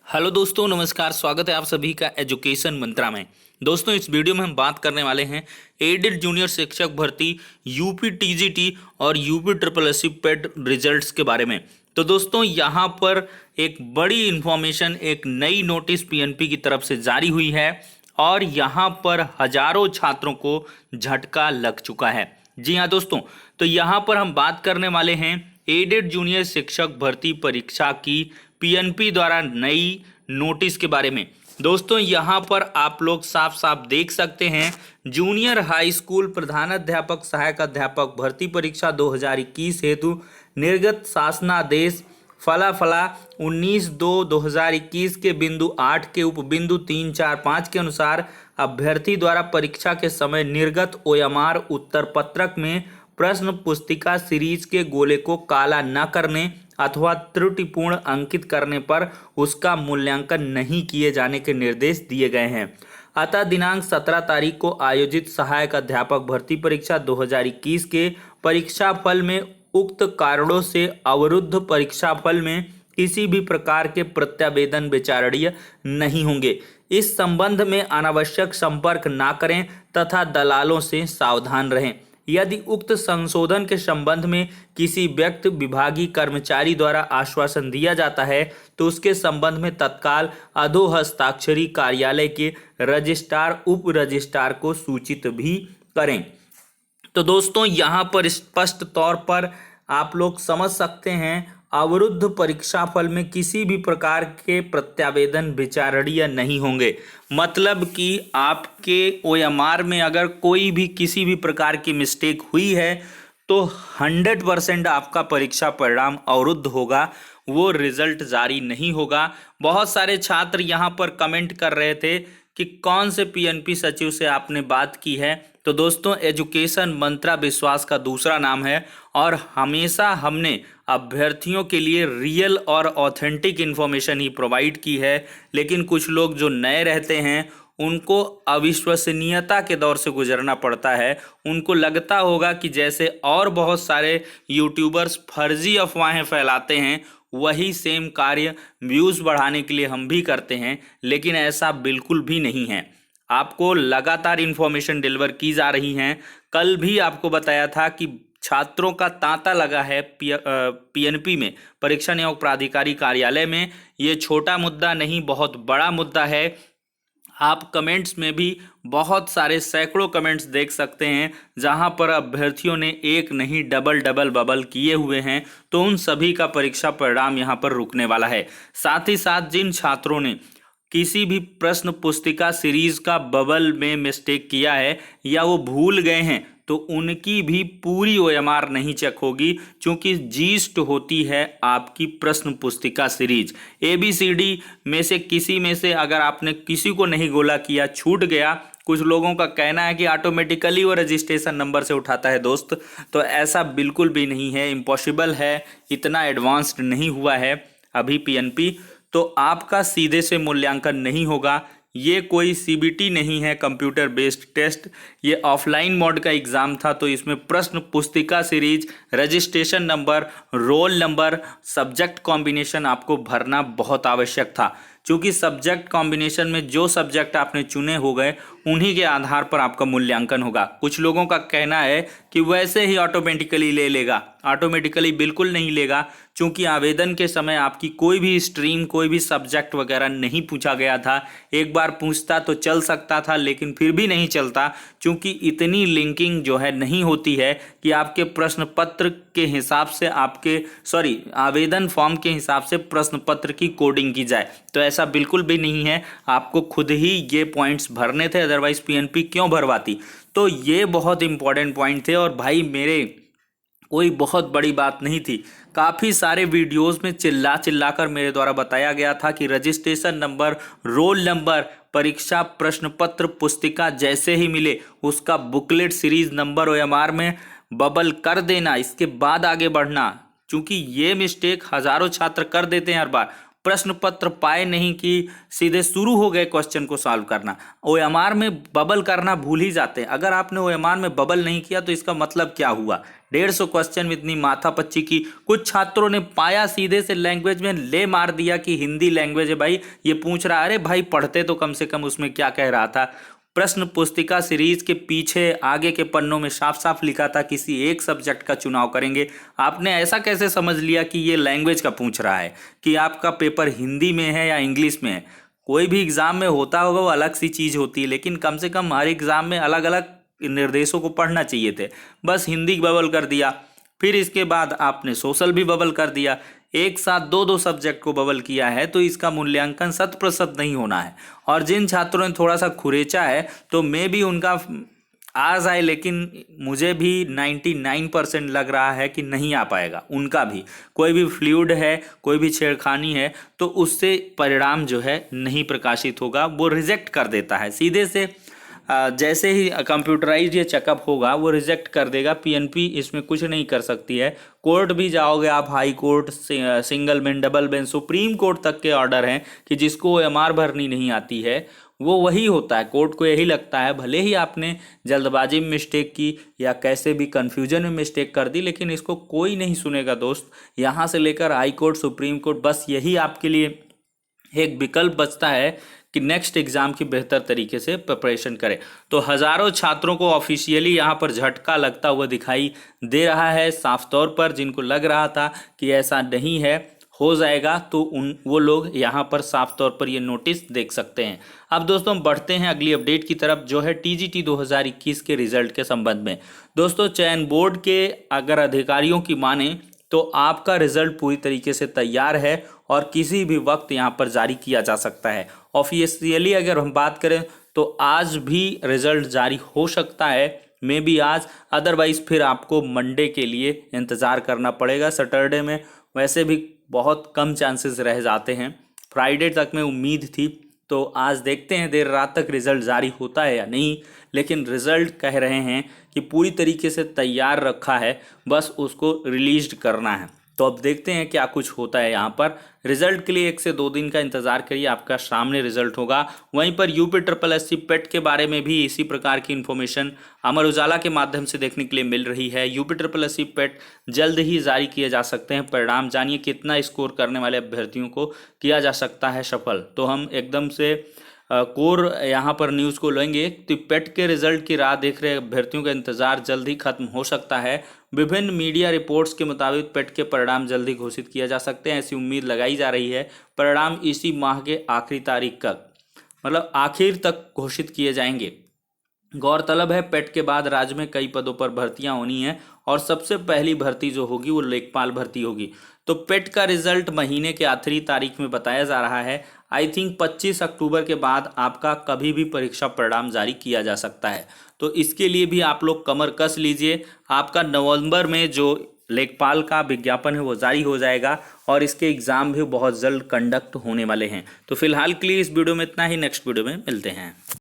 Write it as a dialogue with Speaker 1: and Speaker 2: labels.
Speaker 1: Hello दोस्तों, नमस्कार। स्वागत है आप सभी का एजुकेशन मंत्रा में। दोस्तों, इस वीडियो में हम बात करने वाले हैं एडेड जूनियर शिक्षक भर्ती यूपी टीजीटी और UP triple SC paid results के बारे में। तो दोस्तों, यहाँ पर एक बड़ी इंफॉर्मेशन, एक नई नोटिस पीएनपी की तरफ से जारी हुई है और यहाँ पर हजारों छात्रों को झटका लग चुका है। जी हाँ दोस्तों, तो यहाँ पर हम बात करने वाले हैं एडेड जूनियर शिक्षक भर्ती परीक्षा की पीएनपी द्वारा नई नोटिस के बारे में। दोस्तों, यहाँ पर आप लोग साफ साफ देख सकते हैं, जूनियर हाई स्कूल प्रधानाध्यापक सहायक अध्यापक भर्ती परीक्षा 2021 हेतु निर्गत शासनादेश फला 19/2/2021 के बिंदु 8 के उपबिंदु 3, 4, 5 के अनुसार अभ्यर्थी द्वारा परीक्षा के समय निर्गत ओएमआर उत्तर पत्रक में प्रश्न पुस्तिका सीरीज के गोले को काला न करने अथवा त्रुटिपूर्ण अंकित करने पर उसका मूल्यांकन नहीं किए जाने के निर्देश दिए गए हैं। अतः दिनांक 17 तारीख को आयोजित सहायक अध्यापक भर्ती परीक्षा 2021 के परीक्षाफल में उक्त कारणों से अवरुद्ध परीक्षाफल में किसी भी प्रकार के प्रत्यावेदन विचारणीय नहीं होंगे। इस संबंध में अनावश्यक संपर्क न करें तथा दलालों से सावधान रहें। यदि उक्त संशोधन के संबंध में किसी व्यक्ति विभागीय कर्मचारी द्वारा आश्वासन दिया जाता है तो उसके संबंध में तत्काल अधोहस्ताक्षरी कार्यालय के रजिस्ट्रार उप रजिस्ट्रार को सूचित भी करें। तो दोस्तों, यहाँ पर स्पष्ट तौर पर आप लोग समझ सकते हैं, अवरुद्ध परीक्षाफल में किसी भी प्रकार के प्रत्यावेदन विचारणीय नहीं होंगे। मतलब कि आपके ओएमआर में अगर कोई भी किसी भी प्रकार की मिस्टेक हुई है तो 100% आपका परीक्षा परिणाम अवरुद्ध होगा, वो रिजल्ट जारी नहीं होगा। बहुत सारे छात्र यहाँ पर कमेंट कर रहे थे कि कौन से पीएनपी सचिव से आपने बात की है। तो दोस्तों, एजुकेशन मंत्रा विश्वास का दूसरा नाम है और हमेशा हमने अभ्यर्थियों के लिए रियल और ऑथेंटिक इन्फॉर्मेशन ही प्रोवाइड की है। लेकिन कुछ लोग जो नए रहते हैं उनको अविश्वसनीयता के दौर से गुजरना पड़ता है। उनको लगता होगा कि जैसे और बहुत सारे यूट्यूबर्स फर्जी अफवाहें फैलाते हैं, वही सेम कार्य व्यूज़ बढ़ाने के लिए हम भी करते हैं, लेकिन ऐसा बिल्कुल भी नहीं है। आपको लगातार इन्फॉर्मेशन डिलीवर की जा रही हैं। कल भी आपको बताया था कि छात्रों का तांता लगा है पीएनपी में, परीक्षा नियोग प्राधिकारी कार्यालय में। ये छोटा मुद्दा नहीं, बहुत बड़ा मुद्दा है। आप कमेंट्स में भी बहुत सारे सैकड़ों कमेंट्स देख सकते हैं जहां पर अभ्यर्थियों ने एक नहीं डबल बबल किए हुए हैं। तो उन सभी का परीक्षा परिणाम यहां पर रुकने वाला है। साथ ही साथ जिन छात्रों ने किसी भी प्रश्न पुस्तिका सीरीज का बबल में मिस्टेक किया है या वो भूल गए हैं तो उनकी भी पूरी ओएमआर नहीं चेक होगी, क्योंकि जीस्ट होती है आपकी प्रश्न पुस्तिका सीरीज। ABCD में से किसी में से अगर आपने किसी को नहीं गोला किया, छूट गया, कुछ लोगों का कहना है कि ऑटोमेटिकली वो रजिस्ट्रेशन नंबर से उठाता है दोस्त, तो ऐसा बिल्कुल भी नहीं है, इम्पॉसिबल है। इतना एडवांस्ड नहीं हुआ है अभी पीएनपी, तो आपका सीधे से मूल्यांकन नहीं होगा। ये कोई सीबीटी नहीं है, कंप्यूटर बेस्ड टेस्ट। ये ऑफलाइन मोड का एग्ज़ाम था, तो इसमें प्रश्न पुस्तिका series, registration number, roll number, subject combination आपको भरना बहुत आवश्यक था। क्योंकि सब्जेक्ट कॉम्बिनेशन में जो सब्जेक्ट आपने चुने हो गए, उन्हीं के आधार पर आपका मूल्यांकन होगा। कुछ लोगों का कहना है कि वैसे ही ऑटोमेटिकली ले लेगा। ऑटोमेटिकली बिल्कुल नहीं लेगा, क्योंकि आवेदन के समय आपकी कोई भी स्ट्रीम, कोई भी सब्जेक्ट वगैरह नहीं पूछा गया था। एक बार पूछता तो चल सकता था, लेकिन फिर भी नहीं चलता, क्योंकि इतनी लिंकिंग जो है नहीं होती है कि आपके प्रश्न पत्र के हिसाब से आवेदन फॉर्म के हिसाब से प्रश्न पत्र की कोडिंग की जाए। तो ऐसा बिल्कुल भी नहीं है, आपको खुद ही ये पॉइंट्स भरने थे, अदरवाइज पीएनपी क्यों भरवाती। तो ये बहुत इंपॉर्टेंट पॉइंट थे और भाई मेरे कोई बहुत बड़ी बात नहीं थी। काफ़ी सारे वीडियोस में चिल्ला कर मेरे द्वारा बताया गया था कि रजिस्ट्रेशन नंबर, रोल नंबर, परीक्षा प्रश्न पत्र पुस्तिका जैसे ही मिले उसका बुकलेट सीरीज नंबर ओएमआर में बबल कर देना, इसके बाद आगे बढ़ना। क्योंकि ये मिस्टेक हजारों छात्र कर देते हैं हर बार। प्रश्न पत्र पाए नहीं कि सीधे शुरू हो गए क्वेश्चन को सॉल्व करना, ओएमआर में बबल करना भूल ही जाते हैं। अगर आपने ओएमआर में बबल नहीं किया तो इसका मतलब क्या हुआ, 150 क्वेश्चन में इतनी माथापच्ची की। कुछ छात्रों ने पाया सीधे से लैंग्वेज में ले मार दिया कि हिंदी लैंग्वेज है भाई, ये पूछ रहा, अरे भाई पढ़ते तो कम से कम उसमें क्या कह रहा था। प्रश्न पुस्तिका सीरीज के पीछे आगे के पन्नों में साफ साफ लिखा था किसी एक सब्जेक्ट का चुनाव करेंगे। आपने ऐसा कैसे समझ लिया कि ये लैंग्वेज का पूछ रहा है, कि आपका पेपर हिंदी में है या इंग्लिश में है। कोई भी एग्जाम में होता होगा वो अलग सी चीज़ होती है, लेकिन कम से कम हर एग्जाम में अलग अलग निर्देशों को पढ़ना चाहिए थे। बस हिंदी बबल कर दिया, फिर इसके बाद आपने सोशल भी बबल कर दिया। एक साथ दो दो सब्जेक्ट को बबल किया है तो इसका मूल्यांकन 100% नहीं होना है। और जिन छात्रों ने थोड़ा सा खुरेचा है तो मैं भी उनका आ जाए, लेकिन मुझे भी 99% लग रहा है कि नहीं आ पाएगा उनका भी। कोई भी फ्लूइड है, कोई भी छेड़खानी है तो उससे परिणाम जो है नहीं प्रकाशित होगा, वो रिजेक्ट कर देता है सीधे से। जैसे ही कंप्यूटराइज ये चेकअप होगा वो रिजेक्ट कर देगा। पीएनपी इसमें कुछ नहीं कर सकती है। कोर्ट भी जाओगे आप, high court, single bench, double bench, supreme court तक के ऑर्डर हैं कि जिसको ओएमआर भरनी नहीं आती है वो वही होता है। कोर्ट को यही लगता है भले ही आपने जल्दबाजी में मिस्टेक की या कैसे भी कन्फ्यूजन में मिस्टेक कर दी, लेकिन इसको कोई नहीं सुनेगा दोस्त। यहाँ से लेकर हाई कोर्ट, सुप्रीम कोर्ट, बस यही आपके लिए एक विकल्प बचता है कि नेक्स्ट एग्जाम की बेहतर तरीके से प्रिपरेशन करें। तो हजारों छात्रों को ऑफिशियली यहाँ पर झटका लगता हुआ दिखाई दे रहा है साफ तौर पर। जिनको लग रहा था कि ऐसा नहीं है, हो जाएगा, तो वो लोग यहाँ पर साफ तौर पर ये नोटिस देख सकते हैं। अब दोस्तों बढ़ते हैं अगली अपडेट की तरफ, जो है टीजीटी 2021 के रिजल्ट के संबंध में। दोस्तों चयन बोर्ड के अगर अधिकारियों की माने तो आपका रिजल्ट पूरी तरीके से तैयार है और किसी भी वक्त यहाँ पर जारी किया जा सकता है। ऑफिशियली अगर हम बात करें तो आज भी रिजल्ट जारी हो सकता है, मे बी आज, अदरवाइज फिर आपको मंडे के लिए इंतज़ार करना पड़ेगा। सैटरडे में वैसे भी बहुत कम चांसेस रह जाते हैं। फ्राइडे तक में उम्मीद थी, तो आज देखते हैं देर रात तक रिजल्ट जारी होता है या नहीं। लेकिन रिजल्ट कह रहे हैं कि पूरी तरीके से तैयार रखा है, बस उसको रिलीज करना है। तो अब देखते हैं क्या कुछ होता है। यहाँ पर रिजल्ट के लिए 1 से 2 दिन का इंतजार करिए, आपका सामने रिजल्ट होगा। वहीं पर यूपी पेट के बारे में भी इसी प्रकार की इन्फॉर्मेशन अमर उजाला के माध्यम से देखने के लिए मिल रही है। यूपी पेट जल्द ही जारी किए जा सकते हैं परिणाम। जानिए कितना स्कोर करने वाले अभ्यर्थियों को किया जा सकता है सफल। तो हम एकदम से कोर यहाँ पर न्यूज़ को लेंगे। तो पेट के रिजल्ट की राह देख रहे अभ्यर्थियों का इंतजार जल्द ही खत्म हो सकता है। विभिन्न मीडिया रिपोर्ट्स के मुताबिक पेट के परिणाम जल्द ही घोषित किया जा सकते हैं, ऐसी उम्मीद लगाई जा रही है। परिणाम इसी माह के आखिरी तारीख तक, मतलब आखिर तक घोषित किए जाएंगे। गौरतलब है पेट के बाद राज्य में कई पदों पर भर्तियां होनी हैं और सबसे पहली भर्ती जो होगी वो लेखपाल भर्ती होगी। तो पेट का रिजल्ट महीने के आखिरी तारीख में बताया जा रहा है। आई थिंक 25 अक्टूबर के बाद आपका कभी भी परीक्षा परिणाम जारी किया जा सकता है। तो इसके लिए भी आप लोग कमर कस लीजिए। आपका नवंबर में जो लेखपाल का विज्ञापन है वो जारी हो जाएगा और इसके एग्ज़ाम भी बहुत जल्द कंडक्ट होने वाले हैं। तो फिलहाल के लिए इस वीडियो में इतना ही, नेक्स्ट वीडियो में मिलते हैं।